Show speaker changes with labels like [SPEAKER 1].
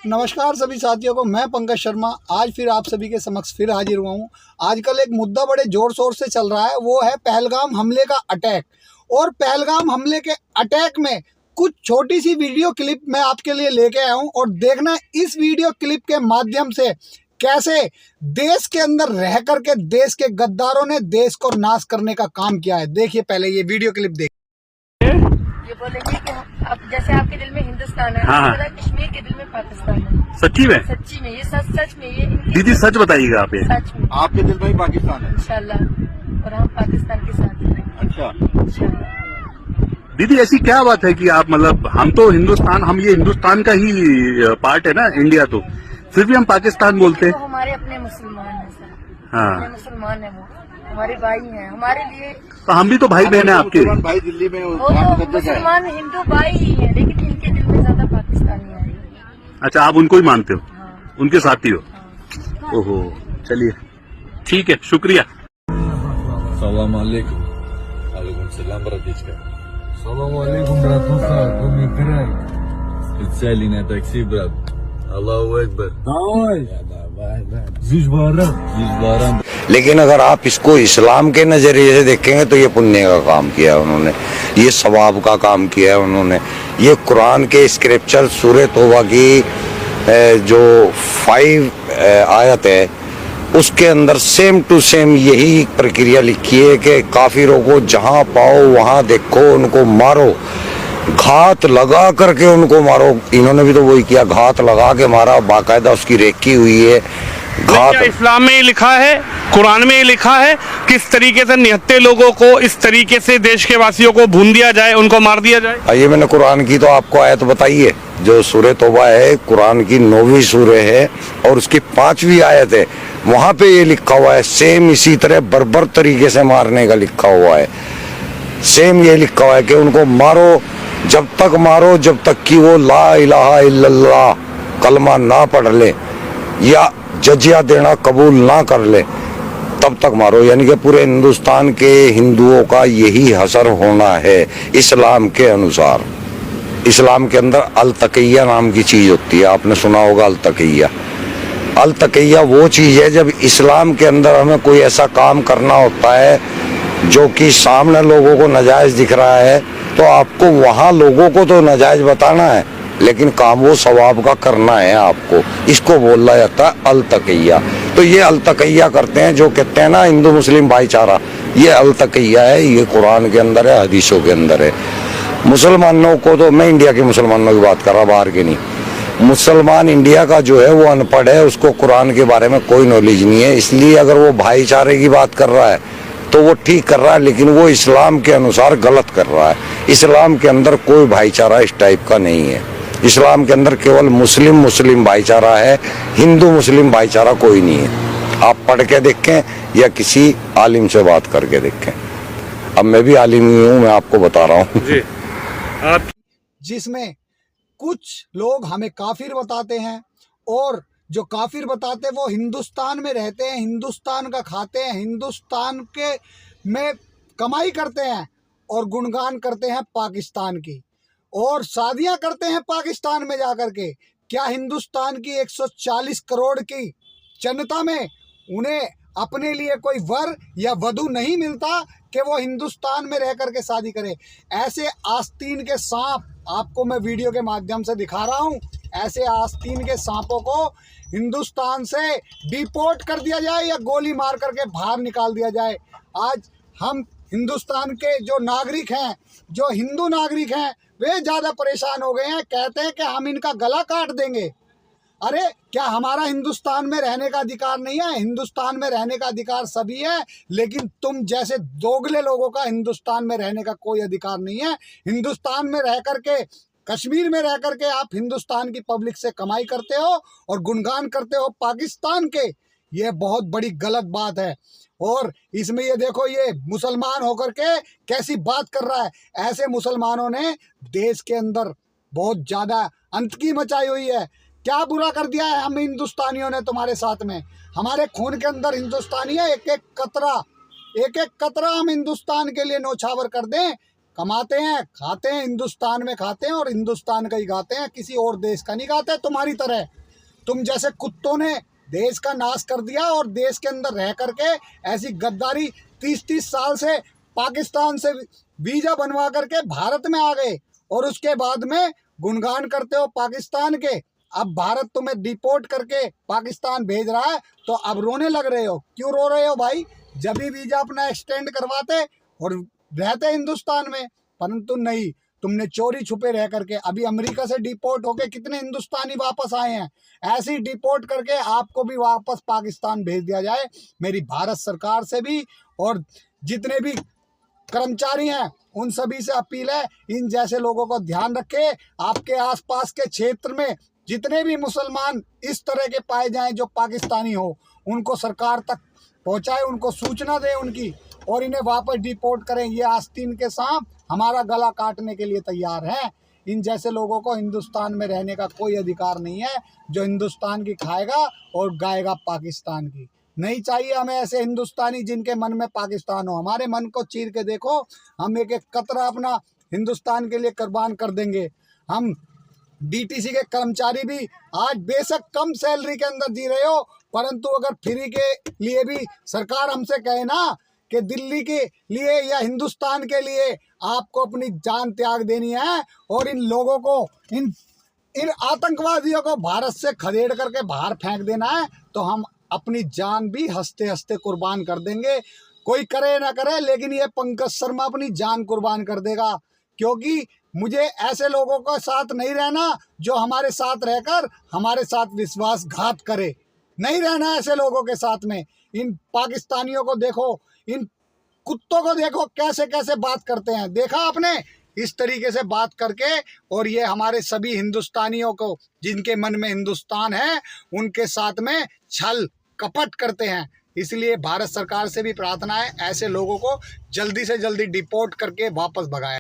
[SPEAKER 1] नमस्कार सभी साथियों को, मैं पंकज शर्मा आज फिर आप सभी के समक्ष फिर हाजिर हुआ हूँ। आजकल एक मुद्दा बड़े जोर शोर से चल रहा है, वो है पहलगाम हमले का अटैक। और पहलगाम हमले के अटैक में कुछ छोटी सी वीडियो क्लिप मैं आपके लिए लेके आया हूँ और देखना इस वीडियो क्लिप के माध्यम से कैसे देश के अंदर रह करके देश के गद्दारों ने देश को नाश करने का काम किया है। देखिए पहले ये वीडियो क्लिप देखिए।
[SPEAKER 2] ये बोलेंगे कि अब जैसे आपके दिल में हिंदुस्तान है,
[SPEAKER 3] हाँ।
[SPEAKER 2] कश्मीर के दिल में पाकिस्तान है।
[SPEAKER 3] सच्ची में?
[SPEAKER 2] सच्ची में, ये सच में, ये
[SPEAKER 3] दीदी सच बताइएगा आप ये।
[SPEAKER 2] सच में
[SPEAKER 4] आपके दिल में ही पाकिस्तान है
[SPEAKER 2] इंशाल्लाह, और हम पाकिस्तान के साथ हैं
[SPEAKER 4] अच्छा
[SPEAKER 2] इंशाल्लाह।
[SPEAKER 3] दीदी ऐसी क्या बात है कि आप मतलब हम तो हिंदुस्तान, हम ये हिंदुस्तान का ही पार्ट है ना इंडिया, तो फिर भी हम पाकिस्तान बोलते
[SPEAKER 2] तो
[SPEAKER 3] हैं।
[SPEAKER 2] हमारे अपने मुसलमान हैं सर,
[SPEAKER 3] हाँ।
[SPEAKER 2] अपने मुसलमान है, वो हमारे भाई हैं, हमारे लिए
[SPEAKER 3] तो हम भी तो भाई बहन है आपके।
[SPEAKER 4] मुसलमान भाई दिल्ली में
[SPEAKER 2] वो तो मुसलमान हिंदू भाई ही है, लेकिन इनके दिल में ज्यादा पाकिस्तानी है।
[SPEAKER 3] अच्छा, आप उनको ही मानते हो?
[SPEAKER 2] हाँ।
[SPEAKER 3] उनके साथी हो?
[SPEAKER 2] हाँ।
[SPEAKER 3] ओहो, चलिए ठीक है, शुक्रिया।
[SPEAKER 5] Salam alaikum. Alaikum salam, bratishka.
[SPEAKER 6] Salam alaikum, bratusa, como край.
[SPEAKER 5] Специальный такси, брат. Аллаху Акбар.
[SPEAKER 6] Давай,
[SPEAKER 5] Давай.
[SPEAKER 6] Зижбарам.
[SPEAKER 5] Жижбарам.
[SPEAKER 7] लेकिन अगर आप इसको इस्लाम के नजरिए से देखेंगे तो ये पुण्य का काम किया है उन्होंने, ये सवाब का काम किया है उन्होंने। ये कुरान के स्क्रिप्चर सूरह तौबा की जो 5 आयत है उसके अंदर सेम टू सेम यही प्रक्रिया लिखी है कि काफिरों को जहां पाओ वहां देखो, उनको मारो, घात लगा करके उनको मारो। इन्होंने भी तो वही किया, घात लगा के मारा, बाकायदा उसकी रेकी हुई है। घात
[SPEAKER 8] क्या इस्लाम में ही लिखा है, कुरान में ही लिखा है किस तरीके से निहत्ते लोगों को इस तरीके से देश के वासियों को भून दिया जाए, उनको मार दिया जाए?
[SPEAKER 7] ये मैंने कुरान की तो आपको आयत बताई है, जो सूरह तौबा है कुरान की 9वीं सूरह है और उसकी 5वीं आयत है, वहां पे ये लिखा हुआ है। सेम इसी तरह बर्बर तरीके से मारने का लिखा हुआ है। सेम ये लिखा हुआ है कि उनको मारो, जब तक मारो जब तक कि वो ला इलाहा इल्लल्लाह कलमा ना पढ़ ले या जजिया देना कबूल ना कर ले, तब तक मारो। यानी कि पूरे हिंदुस्तान के हिंदुओं का यही हसर होना है इस्लाम के अनुसार। इस्लाम के अंदर अल तकिया नाम की चीज होती है, आपने सुना होगा अल तकिया। अल तकिया वो चीज है जब इस्लाम के अंदर हमें कोई ऐसा काम करना होता है जो कि सामने लोगों को नाजायज दिख रहा है, तो आपको वहां लोगों को तो नाजायज बताना है, लेकिन काम वो सवाब का करना है आपको। इसको बोला जाता है अल तकिया। तो ये अल तकिया करते हैं, जो कहते हैं ना हिंदू मुस्लिम भाईचारा, ये अल तकिया है, ये कुरान के अंदर है, हदीसों के अंदर है। मुसलमानों को तो, मैं इंडिया के मुसलमानों की बात कर रहा, बाहर के नहीं। मुसलमान इंडिया का जो है वो अनपढ़ है, उसको कुरान के बारे में कोई नॉलेज नहीं है, इसलिए अगर वो भाईचारे की बात कर रहा है तो वो ठीक कर रहा है, लेकिन वो इस्लाम के अनुसार गलत कर रहा है। इस्लाम के अंदर कोई भाईचारा इस टाइप का नहीं है। इस्लाम के अंदर केवल मुस्लिम मुस्लिम भाईचारा है, हिंदू मुस्लिम भाईचारा कोई नहीं है। आप पढ़ के देखें या किसी आलिम से बात करके देखें। अब मैं भी आलिम ही हूँ, मैं आपको बता रहा हूँ।
[SPEAKER 1] जिसमें कुछ लोग हमें काफिर बताते हैं और जो काफिर बताते हैं वो हिंदुस्तान में रहते हैं, हिंदुस्तान का खाते हैं, हिंदुस्तान के में कमाई करते हैं और गुणगान करते हैं पाकिस्तान की, और शादियां करते हैं पाकिस्तान में जाकर के। क्या हिंदुस्तान की 140 करोड़ की जनता में उन्हें अपने लिए कोई वर या वधू नहीं मिलता कि वो हिंदुस्तान में रह करके शादी करे? ऐसे आस्तीन के सांप आपको मैं वीडियो के माध्यम से दिखा रहा हूँ। ऐसे आस्तीन के सांपों को हिंदुस्तान से डिपोर्ट कर दिया जाए या गोली मार करके बाहर निकाल दिया जाए। आज हम हिंदुस्तान के जो नागरिक हैं, जो हिंदू नागरिक हैं, वे ज़्यादा परेशान हो गए हैं। कहते हैं कि हम इनका गला काट देंगे। अरे क्या हमारा हिंदुस्तान में रहने का अधिकार नहीं है? हिंदुस्तान में रहने का अधिकार सभी है, लेकिन तुम जैसे दोगले लोगों का हिंदुस्तान में रहने का कोई अधिकार नहीं है। हिंदुस्तान में रह करके, कश्मीर में रह करके आप हिंदुस्तान की पब्लिक से कमाई करते हो और गुणगान करते हो पाकिस्तान के। ये बहुत बड़ी गलत बात है। और इसमें ये देखो, ये मुसलमान होकर के कैसी बात कर रहा है। ऐसे मुसलमानों ने देश के अंदर बहुत ज़्यादा अंतकी मचाई हुई है। क्या बुरा कर दिया है हम हिंदुस्तानियों ने तुम्हारे साथ में? हमारे खून के अंदर हिंदुस्तानी है, एक एक कतरा हम हिंदुस्तान के लिए नौछावर कर दें। कमाते हैं, खाते हैं, हिंदुस्तान में खाते हैं और हिंदुस्तान का ही खाते हैं, किसी और देश का नहीं खाते। तुम्हारी तरह तुम जैसे कुत्तों ने देश का नाश कर दिया और देश के अंदर रह करके ऐसी गद्दारी 30-30 साल से पाकिस्तान से वीजा बनवा करके भारत में आ गए और उसके बाद में गुणगान करते हो पाकिस्तान के। अब भारत तुम्हें डिपोर्ट करके पाकिस्तान भेज रहा है तो अब रोने लग रहे हो। क्यों रो रहे हो भाई? जब भी वीजा अपना एक्सटेंड करवाते और रहते हिंदुस्तान में, परंतु नहीं, तुमने चोरी छुपे रह करके अभी अमेरिका से डिपोर्ट होके कितने हिंदुस्तानी वापस आए हैं। ऐसे ही डिपोर्ट करके आपको भी वापस पाकिस्तान भेज दिया जाए। मेरी भारत सरकार से भी और जितने भी कर्मचारी हैं उन सभी से अपील है, इन जैसे लोगों को ध्यान रखे। आपके आसपास के क्षेत्र में जितने भी मुसलमान इस तरह के पाए जाएं जो पाकिस्तानी हो, उनको सरकार तक पहुंचाए, उनको सूचना दे उनकी, और इन्हें वापस डिपोर्ट करें। ये आस्तीन के सांप हमारा गला काटने के लिए तैयार हैं। इन जैसे लोगों को हिंदुस्तान में रहने का कोई अधिकार नहीं है, जो हिंदुस्तान की खाएगा और गाएगा पाकिस्तान की। नहीं चाहिए हमें ऐसे हिंदुस्तानी जिनके मन में पाकिस्तान हो। हमारे मन को चीर के देखो, हम एक एक कतरा अपना हिंदुस्तान के लिए कुर्बान कर देंगे। हम डीटीसी के कर्मचारी भी आज बेशक कम सैलरी के अंदर जी रहे हो, परंतु अगर फ्री के लिए भी सरकार हमसे कहे ना कि दिल्ली के लिए या हिंदुस्तान के लिए आपको अपनी जान त्याग देनी है और इन लोगों को, इन आतंकवादियों को भारत से खदेड़ करके बाहर फेंक देना है, तो हम अपनी जान भी हंसते हंसते कुर्बान कर देंगे। कोई करे ना करे, लेकिन ये पंकज शर्मा अपनी जान कुर्बान कर देगा, क्योंकि मुझे ऐसे लोगों के साथ नहीं रहना जो हमारे साथ रहकर हमारे साथ विश्वासघात करे। नहीं रहना ऐसे लोगों के साथ में। इन पाकिस्तानियों को देखो, इन कुत्तों को देखो कैसे कैसे बात करते हैं। देखा आपने इस तरीके से बात करके, और ये हमारे सभी हिंदुस्तानियों को जिनके मन में हिंदुस्तान है उनके साथ में छल कपट करते हैं। इसलिए भारत सरकार से भी प्रार्थना है, ऐसे लोगों को जल्दी से जल्दी डिपोर्ट करके वापस भगाएं।